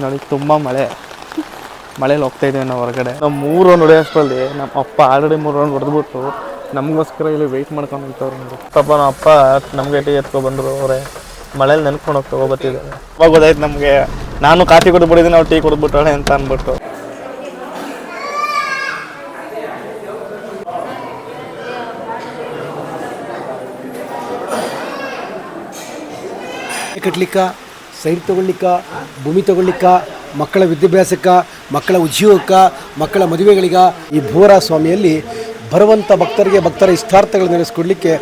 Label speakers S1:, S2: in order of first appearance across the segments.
S1: ನೋಡಿ ತುಂಬ ಮಳೇಲಿ ಹೋಗ್ತಾ ಇದ್ದೀವಿ ನಾವು ಹೊರಗಡೆ. ನಾವು 3 ರೌಂಡ್ ಹೊಡೆಯೋಷ್ಟರಲ್ಲಿ ನಮ್ಮ ಅಪ್ಪ ಆಲ್ರೆಡಿ 3 ರೌಂಡ್ ಹೊಡೆದ್ಬಿಟ್ಟು ನಮಗೋಸ್ಕರ ಇಲ್ಲಿ ವೆಯ್ಟ್ ಮಾಡ್ಕೊಂಡು ನಿಂತವ್ರು. ಪಾಪ ನಮ್ಮ ಅಪ್ಪ ನಮಗೆ ಟೀ ಎತ್ಕೊಬಂದರು. ಅವರೇ ಮಳೇಲಿ ನೆನ್ಕೊಂಡು ಹೋಗ್ತಿದ್ದಾರೆ. ಅವಾಗ ಗೊತ್ತಾಯ್ತು ನಮಗೆ, ನಾನು ಕಾಫಿ ಕುಡಿದ್ಬಿಟ್ಟಿದ್ದೀನಿ, ಅವ್ರು ಟೀ ಕುಡಿದ್ಬಿಟ್ಟಳೆ ಅಂತ ಅಂದ್ಬಿಟ್ಟು.
S2: ಕಟ್ಲಿಕ್ಕ, ಸೈಟ್ ತೊಗೊಳ್ಲಿಕ್ಕ, ಭೂಮಿ ತೊಗೊಳ್ಲಿಕ್ಕ, ಮಕ್ಕಳ ವಿದ್ಯಾಭ್ಯಾಸಕ್ಕೆ, ಮಕ್ಕಳ ಉದ್ಯೋಗಕ್ಕೆ, ಮಕ್ಕಳ ಮದುವೆಗಳಿಗೆ ಈ ಬೋರಾ ಸ್ವಾಮಿಯಲ್ಲಿ ಬರುವಂಥ ಭಕ್ತರ ಇಷ್ಟಾರ್ಥಗಳು ನೆನೆಸ್ಕೊಡ್ಲಿಕ್ಕೆ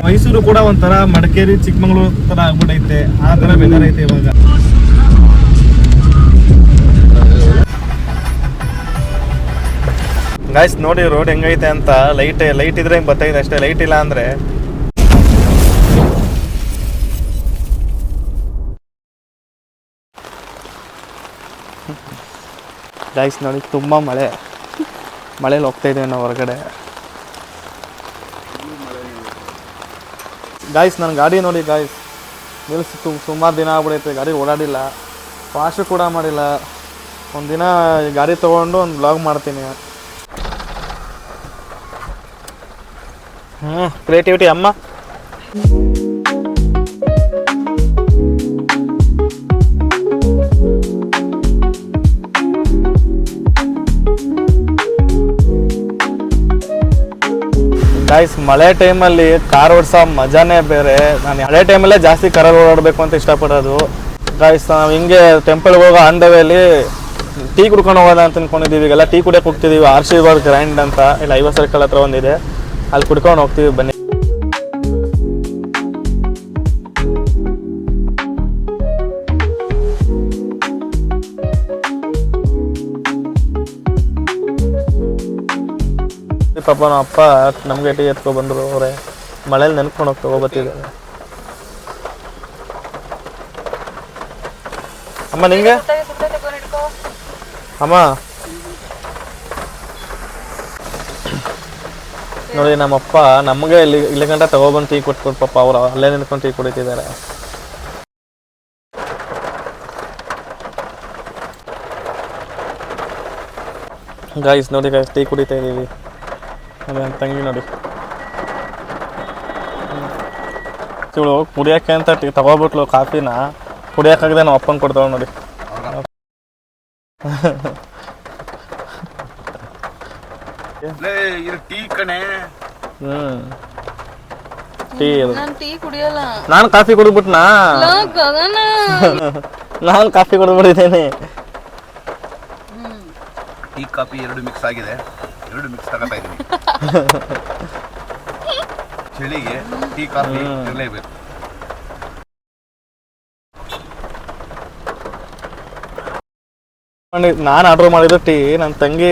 S1: ಮೈಸೂರು ಕೂಡ ಒಂಥರ ಮಡಿಕೇರಿ ಚಿಕ್ಕಮಗಳೂರು ಥರ ಆಗ್ಬಿಟ್ಟೈತೆ. ಆ ಥರ ವೆದರ್ ಐತೆ ಇವಾಗ. ಗಾಯ್ಸ್ ನೋಡಿ ರೋಡ್ ಹೆಂಗೈತೆ ಅಂತ. ಲೈಟ್ ಇದ್ರೆ ಹಿಂಗೆ ಬರ್ತಾಯಿದೆ ಅಷ್ಟೇ, ಲೈಟ್ ಇಲ್ಲ ಅಂದರೆ ಗಾಯ್ಸ್ ನೋಡಿ ತುಂಬ ಮಳೇಲಿ ಹೋಗ್ತಾ ಇದ್ದೀವಿ ನಾವು ಹೊರಗಡೆ. ಗಾಯ್ಸ್ ನನ್ನ ಗಾಡಿ ನೋಡಿ ಗಾಯ್ಸ್, ನಿಲ್ಲಿಸಿತ್ತು. ಸುಮಾರು ದಿನ ಆಗ್ಬಿಡೈತೆ ಗಾಡಿ ಓಡಾಡಿಲ್ಲ, ವಾಶ್ ಕೂಡ ಮಾಡಿಲ್ಲ. ಒಂದಿನ ಗಾಡಿ ತೊಗೊಂಡು ಒಂದು ಬ್ಲಾಗ್ ಮಾಡ್ತೀನಿ. ಕ್ರಿಯೇಟಿವಿಟಿ ಅಮ್ಮ. ಗಾಯ್ಸ್ ಮಳೆ ಟೈಮಲ್ಲಿ ಕಾರ್ ಓಡಿಸೋ ಮಜಾನೇ ಬೇರೆ. ನಾನು ಮಳೆ ಟೈಮಲ್ಲೇ ಜಾಸ್ತಿ ಕಾರಲ್ಲಿ ಓಡಾಡಬೇಕು ಅಂತ ಇಷ್ಟಪಡೋದು. ಗಾಯ್ಸ್ ನಾವು ಹಿಂಗೆ ಟೆಂಪಲ್ಗೆ ಹೋಗೋ ಆನ್ ದ ವೇಲಿ ಟೀ ಕುಡ್ಕೊಂಡು ಹೋಗೋದ ಅಂತ ಅಂದ್ಕೊಂಡಿದ್ದೀವಿ. ಈಗೆಲ್ಲ ಟೀ ಕುಡಿಯೋಕೆ ಹೋಗ್ತಿದ್ದೀವಿ. ಆಶೀರ್ವಾದ್ ಗ್ರ್ಯಾಂಡ್ ಅಂತ ಇಲ್ಲಿ 50 ಸರ್ಕಲ್ ಹತ್ರ ಒಂದಿದೆ, ಅಲ್ಲಿ ಕುಡ್ಕೊಂಡು ಹೋಗ್ತೀವಿ. ಬನ್ನಿ. ಪಾಪ ನಮ್ಮ ಅಪ್ಪ ನಮಗೆ ಟೀ ಎತ್ಕೊಬಂದರು. ಅವರೇ ಮಳೇಲಿ ನೆನ್ಕೊಂಡು ಹೋಗ್ತಿದ್ದಾರೆ. ಅಮ್ಮ ನಿಂಗೆ ಅಮ್ಮ ನೋಡಿ ನಮ್ಮಪ್ಪ ನಮಗೆ ಇಲ್ಲಿ ಗಂಟ ತಗೊಬಂದು ಟೀ ಕೊಟ್ಬಿಟ್ಟು ಪಾಪ ಅವರು ಅಲ್ಲೇ ನಿಂತ್ಕೊಂಡು ಟೀ ಕುಡಿತಿದ್ದಾರೆ. ಗಾಯ್ಸ್ ನೋಡಿ ಗಾಯ್ಸ್ ಟೀ ಕುಡಿತಾ ಇದ್ದೀವಿ. ಅದೇ ನನ್ನ ತಂಗಿ ನೋಡಿ, ಇವಳು ಕುಡಿಯೋಕ್ಕೆ ಅಂತ ತಗೋಬಿಟ್ಲು ಕಾಫಿನ. ಕುಡಿಯೋಕ್ಕಾಗದೆ ನಾವು ಅಪ್ಪನ ಕೊಡ್ತಾವೆ ನೋಡಿ. ಟೀ ನಾನು ಕಾಫಿ ಕುಡಿದ್ಬಿಟ್ನಾ? ನಾನು ಕಾಫಿ ಕುಡಿದ್ಬಿಟ್ಟಿದ್ದೇನೆ.
S3: ಟೀ ಕಾಫಿ ಎರಡು ಮಿಕ್ಸ್ ಆಗಿದೆ, ಎರಡು ಮಿಕ್ಸ್ ತಗೋತಾ ಇದ್ದೀನಿ. ಚಳಿಗೆ ಟೀ ಕಾಫಿ ಇರಲೇಬೇಕು.
S1: ನಾನು ಆರ್ಡ್ರ್ ಮಾಡಿದ್ದು ಟೀ, ನನ್ನ ತಂಗಿ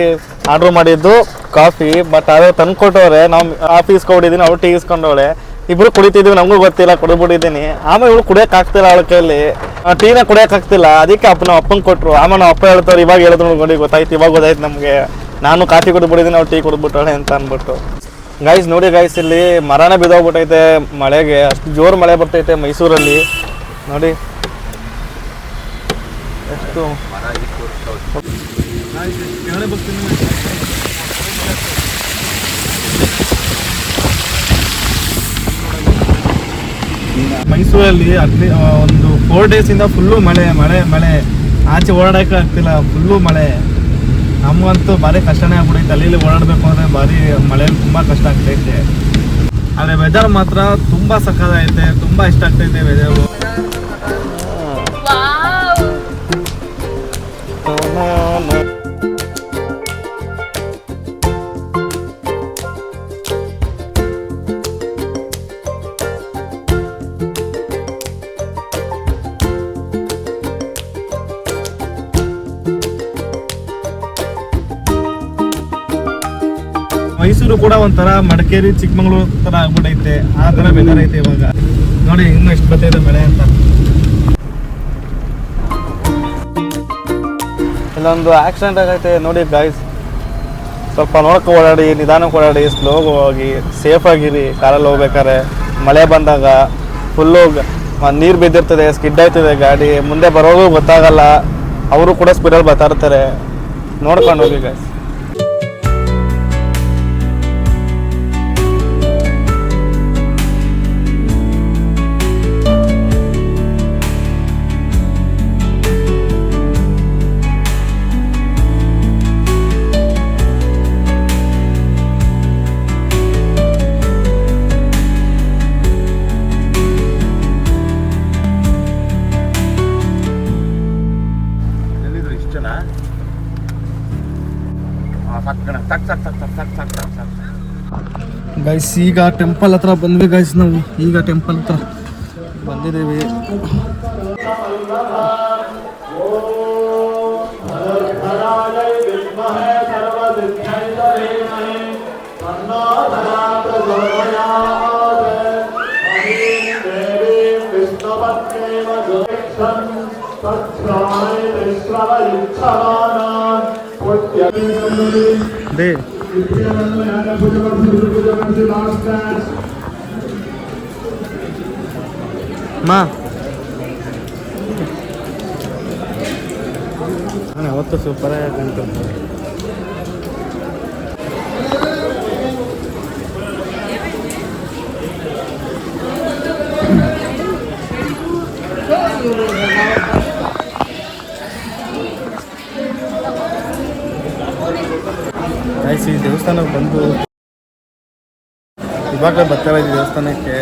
S1: ಆರ್ಡ್ರ್ ಮಾಡಿದ್ದು ಕಾಫಿ. ಬಟ್ ಅದು ತಂದು ಕೊಟ್ಟವ್ರೆ, ನಾವು ಕಾಫಿ ಇಸ್ಕೊಂಡಿದ್ದೀನಿ, ಅವ್ರು ಟೀ ಇಸ್ಕೊಂಡವಳೆ. ಇಬ್ರು ಕುಡಿತಿದ್ದೀವಿ, ನಮಗೂ ಗೊತ್ತಿಲ್ಲ, ಕುಡಿದ್ಬಿಟ್ಟಿದ್ದೀನಿ. ಆಮೇಲೆ ಇವಳು ಕುಡಿಯೋಕ್ಕಾಗ್ತಿಲ್ಲ, ಅವಳ ಕೈಯಲ್ಲಿ ಟೀನ ಕುಡಿಯೋಕ್ಕಾಗ್ತಿಲ್ಲ. ಅದಕ್ಕೆ ನಮ್ಮ ಅಪ್ಪಂಗೆ ಕೊಟ್ಟರು. ಆಮೇಲೆ ನಮ್ಮ ಅಪ್ಪ ಹೇಳ್ತಾರೆ, ಇವಾಗ ಹೇಳಿದ್ರು ನೋಡಿ ಗೊತ್ತಾಯ್ತು, ಇವಾಗ ಗೊತ್ತಾಯ್ತು ನಮಗೆ, ನಾನು ಕಾಫಿ ಕುಡಿದ್ಬಿಟ್ಟಿದ್ದೀನಿ, ಅವ್ರು ಟೀ ಕುಡಿದ್ಬಿಟ್ಟವಳೆ ಅಂತ ಅಂದ್ಬಿಟ್ಟು. ಗಾಯ್ಸ್ ನೋಡಿ ಗಾಯ್ಸ್, ಇಲ್ಲಿ ಮರನೇ ಬಿದ್ದೋಗ್ಬಿಟ್ಟೈತೆ ಮಳೆಗೆ. ಅಷ್ಟು ಜೋರು ಮಳೆ ಬರ್ತೈತೆ ಮೈಸೂರಲ್ಲಿ ನೋಡಿ. ಎಷ್ಟು ಮೈಸೂರಲ್ಲಿ ಒಂದು 4 ಡೇಸಿಂದ ಫುಲ್ಲು ಮಳೆ. ಆಚೆ ಓಡಾಡೋಕೆ ಆಗ್ತಿಲ್ಲ, ಫುಲ್ಲು ಮಳೆ. ನಮಗಂತೂ ಭಾರಿ ಕಷ್ಟನೇ ಆಗ್ಬಿಡೈತೆ. ಅಲ್ಲಿ ಓಡಾಡಬೇಕು ಅಂದರೆ ಭಾರಿ ಮಳೆಯಲ್ಲಿ ತುಂಬ ಕಷ್ಟ ಆಗ್ತೈತೆ. ಆದರೆ ವೆದರ್ ಮಾತ್ರ ತುಂಬ ಸಕ್ಕತ್ತಾಗೈತೆ, ತುಂಬ ಇಷ್ಟ ಆಗ್ತೈತೆ ವೆದರು. ಮೈಸೂರು ಕೂಡ ಒಂಥರ ಮಡಿಕೇರಿ ಚಿಕ್ಕಮಗಳೂರು ಥರ ಆಗ್ಬಿಟ್ಟೈತೆ. ಆ ಥರ ವೆದರ್ ಐತೆ ಇವಾಗ. ನೋಡಿ ಇನ್ನೂ ಎಷ್ಟು ಬರ್ತೈತೆ ಮಳೆ ಅಂತ. ಇಲ್ಲೊಂದು ಆಕ್ಸಿಡೆಂಟ್ ಆಗೈತೆ ನೋಡಿ ಗಾಯ್ಸ್. ಸ್ವಲ್ಪ ನೋಡಕ್ಕೆ ಓಡಾಡಿ, ನಿಧಾನಕ್ಕೆ ಓಡಾಡಿ, ಸ್ಲೋಗಿ ಹೋಗಿ, ಸೇಫಾಗಿರಿ ಕಾರಲ್ಲಿ ಹೋಗ್ಬೇಕಾದ್ರೆ. ಮಳೆ ಬಂದಾಗ ಫುಲ್ಲು ನೀರು ಬಿದ್ದಿರ್ತದೆ, ಸ್ಕಿಡ್ ಆಯ್ತದೆ ಗಾಡಿ, ಮುಂದೆ ಬರೋದು ಗೊತ್ತಾಗಲ್ಲ. ಅವರು ಕೂಡ ಸ್ಪೀಡಲ್ಲಿ ಬರ್ತಾ ಇರ್ತಾರೆ, ನೋಡ್ಕೊಂಡು ಹೋಗಿ ಗೈಸ್.
S3: ಎಲ್ಲಿದ್ರು ಇಷ್ಟು ಜನ? ಸಾಕು ಕಣ, ಸಾಕು ಸಾಕು ಸಾಕು ಸಾಕು ಸಾಕು ಸಾಕು ಸಾಕು ಸಾಕು.
S1: ಗೈಸ್ ಈಗ ಟೆಂಪಲ್ ಹತ್ರ ಬಂದ್ವಿ ಗೈಸ್. ನಾವು ಈಗ ಟೆಂಪಲ್ ಹತ್ರ ಬಂದಿದ್ದೀವಿ. ದೇ ಮಾ ನಾನು ಯಾವತ್ತೂ ಸೂಪರಾಗಿ ಕಾಣ್ತು. ಗೈಸ್ ಈ ದೇವಸ್ಥಾನಕ್ಕೆ ಬಂದು ಇವಾಗ ಬರ್ತಾ ಇದ್ದೀವಿ ದೇವಸ್ಥಾನಕ್ಕೆ.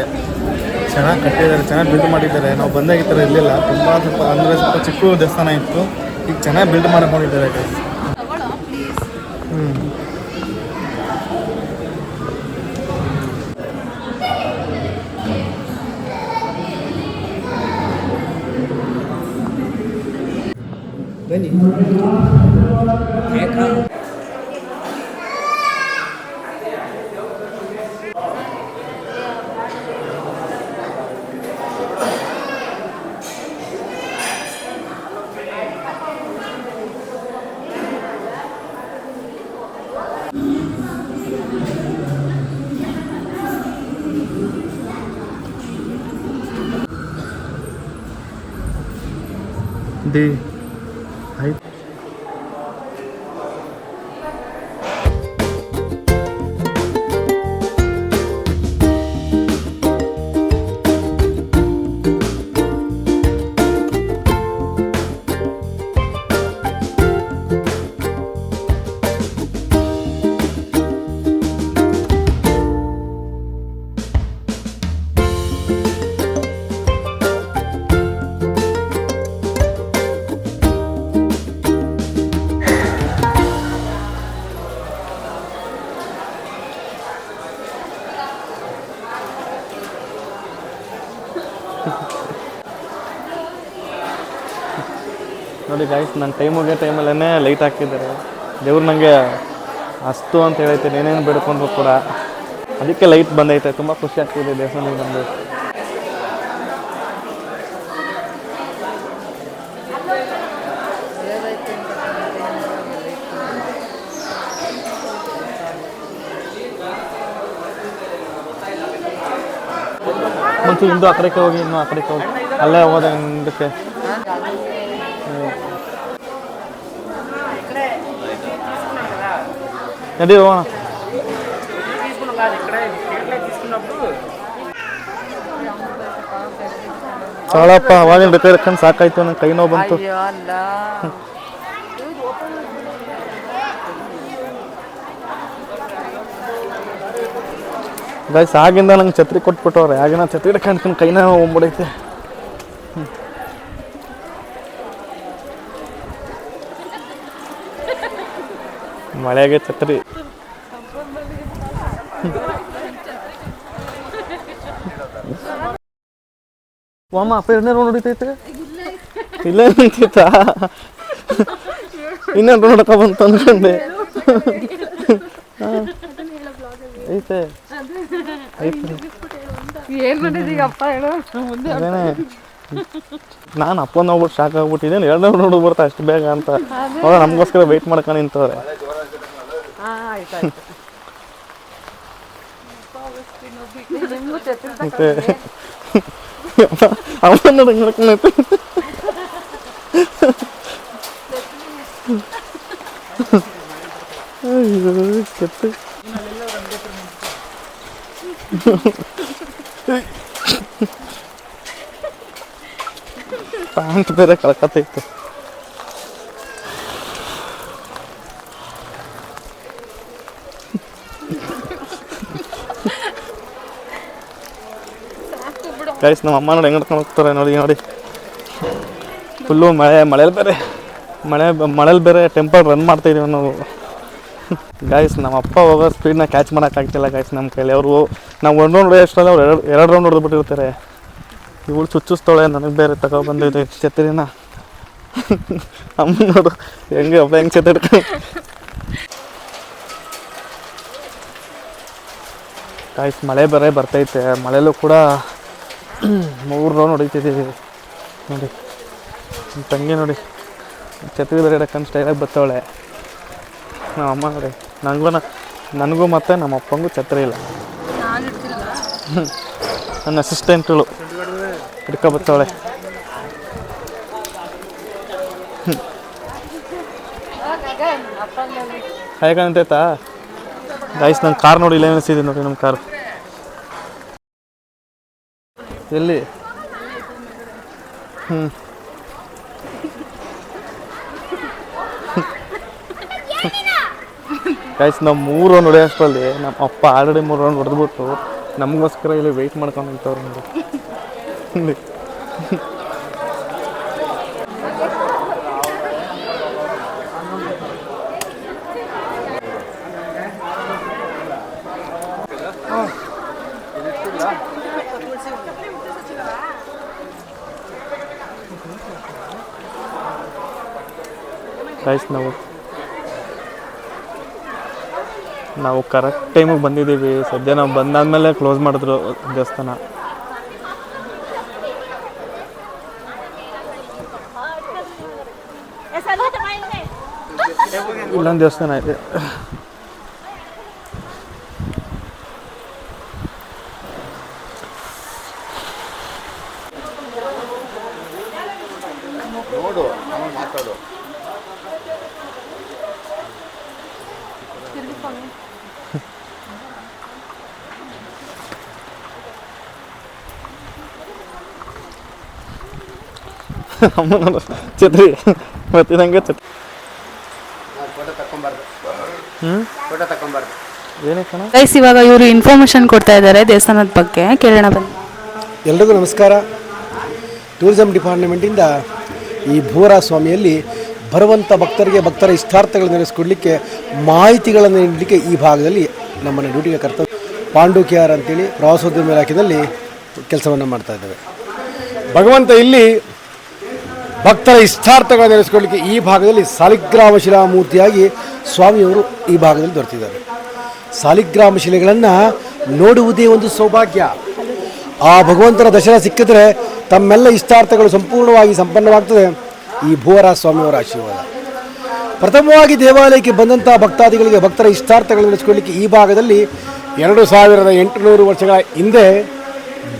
S1: ಚೆನ್ನಾಗಿ ಕಟ್ಟಿದ್ದಾರೆ, ಚೆನ್ನಾಗಿ ಬಿಲ್ಡ್ ಮಾಡಿದ್ದಾರೆ. ನಾವು ಬಂದಾಗ ಈ ಥರ ಇರಲಿಲ್ಲ, ತುಂಬ ಸ್ವಲ್ಪ ಅಂದರೆ ಸ್ವಲ್ಪ ಚಿಕ್ಕ ದೇವಸ್ಥಾನ ಇತ್ತು, ಈಗ ಚೆನ್ನಾಗಿ ಬಿಲ್ಡ್ ಮಾಡ್ಕೊಂಡಿದ್ದಾರೆ ಗೈಸ್. ದೇ ಆಯ್ತು. ನೋಡಿ ಗೈಸ್, ನನ್ನ ಟೈಮ್ ಹೋಗೋ ಟೈಮಲ್ಲೇ ಲೈಟ್ ಹಾಕಿದ್ದಾರೆ. ದೇವ್ರು ನನಗೆ ಅಷ್ಟು ಅಂತ ಹೇಳೈತೆ, ಏನೇನು ಬೇಡ್ಕೊಂಡ್ರು ಕೂಡ ಅದಕ್ಕೆ ಲೈಟ್ ಬಂದೈತೆ. ತುಂಬ ಖುಷಿ ಆಗ್ತಿದೆ ದೇವಸ್ಥಾನಕ್ಕೆ ಬಂದು. ಮುಂಚೆ ಇಂದು ಆ ಕಡೆಗೆ ಹೋಗಿ, ಇನ್ನೂ ಆ ಕಡೆಗೆ ಹೋಗಿ, ಅಲ್ಲೇ ಹೋದ ಹಿಂದಕ್ಕೆ. ನಡಿ ಹೋಗೋಣ. ಚಾಳಪ್ಪ ಅವಾಗಿನ ಬೇಕಾದ್ರೆ ಇಟ್ಕೊಂಡು ಸಾಕಾಯ್ತು, ನನ್ನ ಕೈ ನೋವು ಬಂತು. ಗೈಸ್ ಆಗಿಂದ ನಂಗೆ ಛತ್ರಿ ಕೊಟ್ಬಿಟ್ಟವ್ರೆ, ಆಗಿನ ಛತ್ರಿ ಹಿಡ್ಕೊಂಡು ಕೈನ ಹೋಗ್ಬಿಡೈತೆ. ಮಳೆಗೆ ಛತ್ರಿ. ವಾಮ ಅಪ್ಪ ಎರಡನೇ ರೋಡ್ ಹೊಡಿತೈತೆ, ಇಲ್ಲೇ ನಿಂತೈತ. ಇನ್ನೊಂದು ನೋಡಕ ಬಂತು ಅಂದ್ಕೊಂಡೆ. ಐತೆ ನಾನು ಅಪ್ಪನ ಹೋಗ್ಬಿಟ್ಟು ಶಾಕ್ ಆಗ್ಬಿಟ್ಟಿದ್ದೇನೆ, ಎರಡನೇ ನೋಡ್ ಬರ್ತಾ ಅಷ್ಟು ಬೇಗ ಅಂತ. ಅವಾಗ ನಮಗೋಸ್ಕರ ವೆಯ್ಟ್ ಮಾಡ್ಕೊಂಡು ನಿಂತವ್ರೆ. ಕೆತ್ತು ಪ್ಯಾಂಟ್ ಬೇರೆ ಕಳ್ಕತ್ತೈತೆ. ಗೈಸ್ ನಮ್ಮ ಅಮ್ಮ ನೋಡಿ ಹೆಂಗೆ ನಡ್ಕೊಂಡು ಹೋಗ್ತಾರೆ ನೋಡಿ ಫುಲ್ಲು ಮಳೇಲಿ ಬೇರೆ ಟೆಂಪಲ್ ರನ್ ಮಾಡ್ತಾಯಿದ್ದೀವಿ ನಾವು. ಗಾಯ್ಸ್ ನಮ್ಮ ಅಪ್ಪ ಹೋಗೋ ಸ್ಪೀಡ್ನ ಕ್ಯಾಚ್ ಮಾಡೋಕ್ಕಾಗ್ತಿಲ್ಲ ಗಾಯ್ಸ್ ನಮ್ಮ ಕೈಲಿ. ಅವರು ನಾವು 1 ರೌಂಡ್ ಹೊಡೆಯೋಷ್ಟಲ್ಲ ಅವ್ರು 2 ರೌಂಡ್ ಹೊಡೆದ್ಬಿಟ್ಟಿರ್ತಾರೆ. ಇವಳು ಚುಚ್ಚಿಸ್ತೋಳೆ ನನಗೆ ಬೇರೆ ತಗೊಬಂದಿದೆ ಛತ್ರಿನ. ಅಮ್ಮ ನೋಡು ಹೆಂಗೆ ಒಬ್ಬ ಹೆಂಗೆ ಛತ್ರಿ ಗಾಯ್ಸ್ ಮಳೆ ಬೇರೆ ಬರ್ತೈತೆ. ಮಳೆಯಲ್ಲೂ ಕೂಡ 3 ರೌಂಡ್ ಹೊಡಿತಿದ್ದೀವಿ ನೋಡಿ. ನಮ್ಮ ತಂಗಿ ನೋಡಿ ಛತ್ರಿ ಬೇರೆ ಹಿಡ್ಕೊಂಡು ಸ್ಟೈಲಾಗಿ ಬರ್ತವಳೆ. ನಮ್ಮ ಅಮ್ಮ ನೋಡಿ ನನಗೂ ಮತ್ತು ನಮ್ಮ ಅಪ್ಪಂಗೂ ಛತ್ರಿ ಇಲ್ಲ. ನನ್ನ ಅಸಿಸ್ಟೆಂಟ್ಗಳು ಹಿಡ್ಕೊಬತ್ತವಳೆ. ಹೇಗೆ ಕಾಣ್ತೈತಾ ಗಾಯ್ಸ್? ನನ್ನ ಕಾರ್ ನೋಡಿ ಇಲ್ಲ ಅನಿಸಿದೆ ನೋಡಿ ನಮ್ಮ ಕಾರು. ಎಲ್ಲಿ ಗಾಯ್ಸ್ ನಾವು 3 ರೌಂಡ್ ಹೊಡೆಯೋಷ್ಟರಲ್ಲಿ ನಮ್ಮ ಅಪ್ಪ ಆಲ್ರೆಡಿ 3 ರೌಂಡ್ ಹೊಡೆದ್ಬಿಟ್ಟು ನಮಗೋಸ್ಕರ ಇಲ್ಲಿ ವೆಯ್ಟ್ ಮಾಡ್ಕೊಂಡು ನಿಂತವ್ರು ನೋಡಿ. ಗೈಸ್ ನಾವು ಕರೆಕ್ಟ್ ಟೈಮಿಗೆ ಬಂದಿದ್ದೀವಿ. ಸದ್ಯ ನಾವು ಬಂದಾದ್ಮೇಲೆ ಕ್ಲೋಸ್ ಮಾಡಿದ್ರು ದೇವಸ್ಥಾನ. ಇಲ್ಲೊಂದು ದೇವಸ್ಥಾನ ಇದೆ.
S3: ನೋಡು ಮಾತಾಡು.
S1: ಅಮ್ಮನ ಛತ್ರಿ ಮತ್ತೆ ನಂಗೆ ಛತ್ರಿ
S4: ಗೈಸ್ ಇವಾಗ ಇವರು ಇನ್ಫಾರ್ಮೇಶನ್ ಕೊಡ್ತಾ ಇದ್ದಾರೆ ದೇವಸ್ಥಾನದ ಬಗ್ಗೆ, ಕೇಳೋಣ ಬನ್ನಿ.
S2: ಎಲ್ರಿಗೂ ನಮಸ್ಕಾರ. ಟೂರಿಸಂ ಡಿಪಾರ್ಟ್ಮೆಂಟಿಂದ ಈ ಭೂವರ ಸ್ವಾಮಿಯಲ್ಲಿ ಬರುವಂಥ ಭಕ್ತರಿಗೆ ಭಕ್ತರ ಇಷ್ಟಾರ್ಥಗಳನ್ನು ನೆನೆಸ್ಕೊಡ್ಲಿಕ್ಕೆ ಮಾಹಿತಿಗಳನ್ನು ನೀಡಲಿಕ್ಕೆ ಈ ಭಾಗದಲ್ಲಿ ನಮ್ಮನ್ನು ಡ್ಯೂಟಿಗೆ ಕರ್ತವ್ಯ ಪಾಂಡು KR ಅಂತೇಳಿ ಪ್ರವಾಸೋದ್ಯಮ ಇಲಾಖೆಯಲ್ಲಿ ಕೆಲಸವನ್ನು ಮಾಡ್ತಾ ಇದ್ದೇವೆ. ಭಗವಂತ ಇಲ್ಲಿ ಭಕ್ತರ ಇಷ್ಟಾರ್ಥಗಳನ್ನು ನೆನೆಸ್ಕೊಳ್ಳಿಕ್ಕೆ ಈ ಭಾಗದಲ್ಲಿ ಸಾಲಿಗ್ರಾಮ ಶಿಲಾಮೂರ್ತಿಯಾಗಿ ಸ್ವಾಮಿಯವರು ಈ ಭಾಗದಲ್ಲಿ ದೊರೆತಿದ್ದಾರೆ. ಸಾಲಿಗ್ರಾಮ ಶಿಲೆಗಳನ್ನು ನೋಡುವುದೇ ಒಂದು ಸೌಭಾಗ್ಯ. ಆ ಭಗವಂತನ ದರ್ಶನ ಸಿಕ್ಕಿದ್ರೆ ತಮ್ಮೆಲ್ಲ ಇಷ್ಟಾರ್ಥಗಳು ಸಂಪೂರ್ಣವಾಗಿ ಸಂಪನ್ನವಾಗ್ತದೆ. ಈ ಭೂವರ ಸ್ವಾಮಿಯವರ ಆಶೀರ್ವಾದ. ಪ್ರಥಮವಾಗಿ ದೇವಾಲಯಕ್ಕೆ ಬಂದಂಥ ಭಕ್ತಾದಿಗಳಿಗೆ ಭಕ್ತರ ಇಷ್ಟಾರ್ಥಗಳನ್ನು ನೆನೆಸ್ಕೊಳ್ಳಿಕ್ಕೆ ಈ ಭಾಗದಲ್ಲಿ 2800 ವರ್ಷಗಳ ಹಿಂದೆ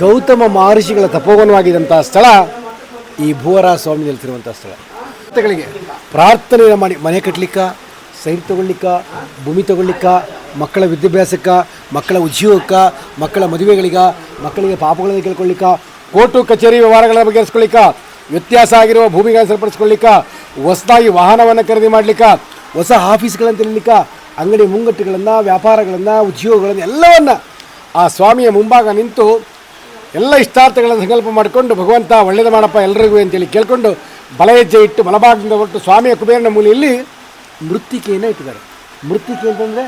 S2: ಗೌತಮ ಮಹರ್ಷಿಗಳ ತಪೋವನವಾಗಿದ್ದಂಥ ಸ್ಥಳ ಈ ಭೂವರ ಸ್ವಾಮಿ ನೆಲೆಸಿರುವಂಥ ಸ್ಥಳ. ಭಕ್ತಗಳಿಗೆ ಪ್ರಾರ್ಥನೆ ಮಾಡಿ ಮನೆ ಕಟ್ಟಲಿಕ್ಕೆ, ಸೈಟ್ ತೊಗೊಳ್ಲಿಕ್ಕೆ, ಭೂಮಿ ತೊಗೊಳ್ಲಿಕ್ಕೆ, ಮಕ್ಕಳ ವಿದ್ಯಾಭ್ಯಾಸಕ್ಕೆ, ಮಕ್ಕಳ ಉದ್ಯೋಗಕ್ಕೆ, ಮಕ್ಕಳ ಮದುವೆಗಳಿಗೆ, ಮಕ್ಕಳಿಗೆ ಪಾಪಗಳನ್ನು ಕೇಳ್ಕೊಳ್ಳಿಕ್ಕೆ, ಕೋರ್ಟು ಕಚೇರಿ ವ್ಯವಹಾರಗಳ ಬಗೆಹರಿಸ್ಕೊಳ್ಳಿಕ್ಕೆ, ವ್ಯತ್ಯಾಸ ಆಗಿರುವ ಭೂಮಿಗಳನ್ನು ಸರಿಪಡಿಸ್ಕೊಳ್ಳಿಕ್ಕೆ, ಹೊಸದಾಗಿ ವಾಹನವನ್ನು ಖರೀದಿ ಮಾಡಲಿಕ್ಕೆ, ಹೊಸ ಆಫೀಸ್ಗಳನ್ನು ತೆರಲಿಕ್ಕೆ, ಅಂಗಡಿ ಮುಂಗಟ್ಟುಗಳನ್ನು, ವ್ಯಾಪಾರಗಳನ್ನು, ಉದ್ಯೋಗಗಳನ್ನು ಎಲ್ಲವನ್ನು ಆ ಸ್ವಾಮಿಯ ಮುಂಭಾಗ ನಿಂತು ಎಲ್ಲ ಇಷ್ಟಾರ್ಥಗಳನ್ನು ಸಂಕಲ್ಪ ಮಾಡಿಕೊಂಡು ಭಗವಂತ ಒಳ್ಳೆಯದು ಮಾಡಪ್ಪ ಎಲ್ಲರಿಗೂ ಅಂತೇಳಿ ಕೇಳ್ಕೊಂಡು ಬಲ ಹೆಜ್ಜೆ ಇಟ್ಟು ಬಲಭಾಗದಿಂದ ಹೊರಟು ಸ್ವಾಮಿಯ ಕುಬೇರನ ಮೂಲೆಯಲ್ಲಿ ಮೃತ್ತಿಕೆಯನ್ನು ಇಟ್ಟಿದ್ದಾರೆ. ಮೃತ್ತಿಕೆ ಅಂತಂದರೆ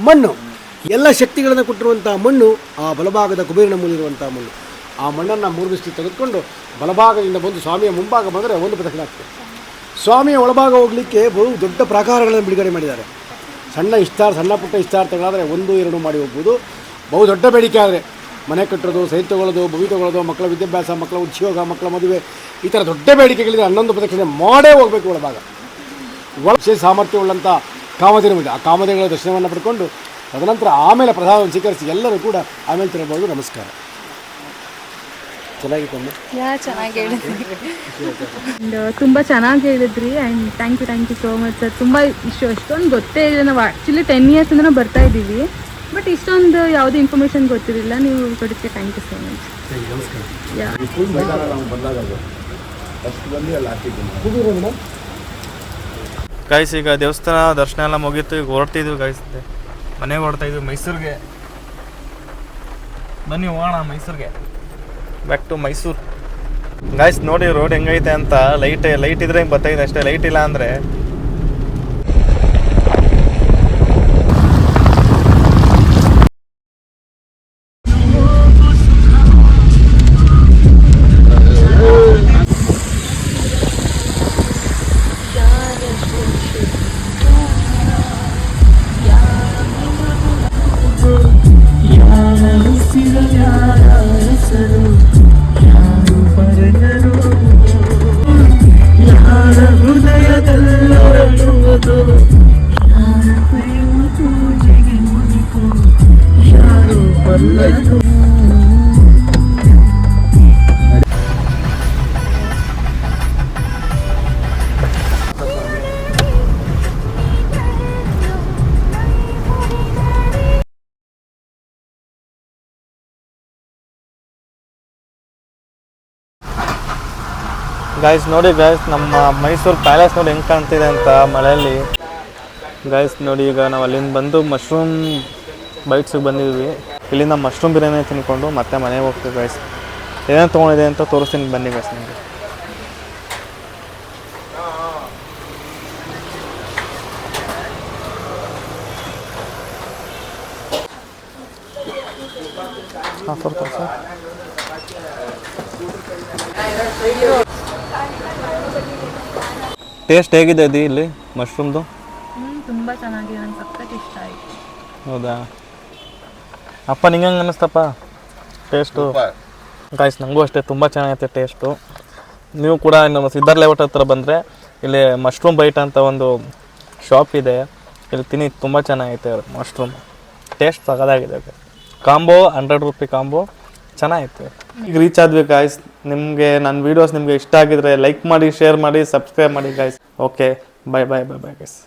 S2: ಮಣ್ಣು. ಎಲ್ಲ ಶಕ್ತಿಗಳನ್ನು ಕೊಟ್ಟಿರುವಂಥ ಮಣ್ಣು ಆ ಬಲಭಾಗದ ಕುಬೇರನ ಮೂಲಿರುವಂಥ ಮಣ್ಣು. ಆ ಮಣ್ಣನ್ನು 3 ದೃಷ್ಟಿ ತೆಗೆದುಕೊಂಡು ಬಲಭಾಗದಿಂದ ಬಂದು ಸ್ವಾಮಿಯ ಮುಂಭಾಗ ಬಂದರೆ ಒಂದು ಪ್ರದಕ್ಷಿಣೆ ಆಗ್ತದೆ. ಸ್ವಾಮಿಯ ಒಳಭಾಗ ಹೋಗಲಿಕ್ಕೆ ಬಹು ದೊಡ್ಡ ಪ್ರಾಕಾರಗಳನ್ನು ಬಿಡುಗಡೆ ಮಾಡಿದ್ದಾರೆ. ಸಣ್ಣ ಪುಟ್ಟ ಇಷ್ಟಾರ್ಥಗಳಾದರೆ 1, 2 ಮಾಡಿ ಹೋಗ್ಬೋದು. ಬಹು ದೊಡ್ಡ ಬೇಡಿಕೆ ಆದರೆ ಮನೆ ಕಟ್ಟೋದು, ಸೈಟ್ ತೊಗೊಳ್ಳೋದು, ಭೂಮಿ ತೊಗೊಳ್ಳೋದು, ಮಕ್ಕಳ ವಿದ್ಯಾಭ್ಯಾಸ, ಮಕ್ಕಳ ಉದ್ಯೋಗ, ಮಕ್ಕಳ ಮದುವೆ, ಈ ಥರ ದೊಡ್ಡ ಬೇಡಿಕೆಗಳಿದೆ. 11 ಪ್ರದಕ್ಷಿಣೆ ಮಾಡೇ ಹೋಗಬೇಕು ಒಳಭಾಗ. ವಿಶೇಷ ಸಾಮರ್ಥ್ಯವುಳ್ಳಂಥ ಕಾಮಧೇನುವಿದೆ. ಆ ಕಾಮಧೇನುಗಳ ದರ್ಶನವನ್ನು ಪಡ್ಕೊಂಡು ತದನಂತರ ಆಮೇಲೆ ಪ್ರಸಾದವನ್ನು ಸ್ವೀಕರಿಸಿ ಎಲ್ಲರೂ ಕೂಡ ಆಮೇಲೆ ತಿರಬಹುದು. ನಮಸ್ಕಾರ. ಚೆನ್ನಾಗಿತ್ತಮ್ಮ.
S4: ಚೆನ್ನಾಗಿ ಹೇಳಿದ್ರಿ ತುಂಬ ಚೆನ್ನಾಗಿ ಹೇಳಿದ್ರಿ and thank you so much sir. ತುಂಬ ಅಷ್ಟೊಂದು ಗೊತ್ತೇ ಇಲ್ಲ. ನಾವು ಆ್ಯಕ್ಚುಲಿ 10 years ಇಂದ ಬರ್ತಾ ಇದ್ದೀವಿ, ಬಟ್ ಇಷ್ಟೊಂದು ಯಾವುದೇ ಇನ್ಫಾರ್ಮೇಷನ್ ಗೊತ್ತಿರಲಿಲ್ಲ. ನೀವು ಕೊಡೋಕ್ಕೆ thank you so much.
S1: Guys ಈಗ ದೇವಸ್ಥಾನ ದರ್ಶನ ಎಲ್ಲ ಮುಗೀತು, ಈಗ ಹೊರಡ್ತಿದ್ವಿ ಗೈಸ್, ಮನೆಗೆ ಹೊರಡ್ತಾ ಇದ್ವಿ ಮೈಸೂರಿಗೆ. ಬನ್ನಿ ಹೋಗೋಣ ಮೈಸೂರಿಗೆ, ಬ್ಯಾಕ್ ಟು ಮೈಸೂರು. ಗೈಸ್ ನೋಡಿ ರೋಡ್ ಹೆಂಗೈತೆ ಅಂತ. ಲೈಟ್ ಇದ್ರೆ ಹಿಂಗೆ ಬರ್ತಾಯಿದೆ ಅಷ್ಟೇ, ಲೈಟ್ ಇಲ್ಲ ಅಂದರೆ ಗೈಸ್ ನೋಡಿ ಗೈಸ್, ನಮ್ಮ ಮೈಸೂರು ಪ್ಯಾಲೇಸ್ ನೋಡಿ ಹೆಂಗೆ ಕಾಣ್ತಿದೆ ಅಂತ ಮಳೆಯಲ್ಲಿ. ಗೈಸ್ ನೋಡಿ ಈಗ ನಾವು ಅಲ್ಲಿಂದ ಬಂದು ಮಶ್ರೂಮ್ ಬೈಟ್ಸಿಗೆ ಬಂದಿದ್ವಿ. ಇಲ್ಲಿಂದ ಮಶ್ರೂಮ್ ಬಿರಿಯಾನಿ ತಿನ್ಕೊಂಡು ಮತ್ತೆ ಮನೆಗೆ ಹೋಗ್ತೀವಿ ಗೈಸ್. ಏನೇನು ತೊಗೊಂಡಿದೆ ಅಂತ ತೋರಿಸ್ತೀನಿ ಬನ್ನಿ ಗೈಸ್ ನಿಮಗೆ. ಹಾಂ ಸರ್ ಟೇಸ್ಟ್ ಹೇಗಿದೆ ಅದು ಇಲ್ಲಿ ಮಶ್ರೂಮ್ದು?
S4: ತುಂಬ ಚೆನ್ನಾಗಿದೆ, ನಂಗೆ ಸಖತ್ ಇಷ್ಟ ಆಯಿತು.
S1: ಹೌದಾ ಅಪ್ಪ, ನಿಂಗೆ ಹೆಂಗೆ ಅನ್ನಿಸ್ತಪ್ಪ ಟೇಸ್ಟು? ಗಾಯ್ಸ್ ನನಗೂ ಅಷ್ಟೇ ತುಂಬ ಚೆನ್ನಾಗೈತೆ ಟೇಸ್ಟು. ನೀವು ಕೂಡ ನಮ್ಮ ಸಿದ್ಧಾರ್ಥ ಲೇಔಟ್ ಹತ್ರ ಬಂದರೆ ಇಲ್ಲಿ ಮಶ್ರೂಮ್ ಬೈಟ್ ಅಂತ ಒಂದು ಶಾಪ್ ಇದೆ, ಇಲ್ಲಿ ತಿನ್ನಿ, ತುಂಬ ಚೆನ್ನಾಗೈತೆ ಮಶ್ರೂಮ್. ಟೇಸ್ಟ್ ಸಗದಾಗಿದೆ. ಕಾಂಬೋ 100 ರೂಪಾಯಿ ಕಾಂಬೋ ಚೆನ್ನಾಗಿತ್ತು. ಈಗ ರೀಚ್ ಆದ್ವಿ ಗಾಯ್ಸ್. ನಿಮಗೆ ನನ್ನ ವೀಡಿಯೋಸ್ ನಿಮಗೆ ಇಷ್ಟ ಆಗಿದ್ರೆ ಲೈಕ್ ಮಾಡಿ, ಶೇರ್ ಮಾಡಿ, ಸಬ್ಸ್ಕ್ರೈಬ್ ಮಾಡಿ ಗಾಯ್ಸ್. Okay, bye guys.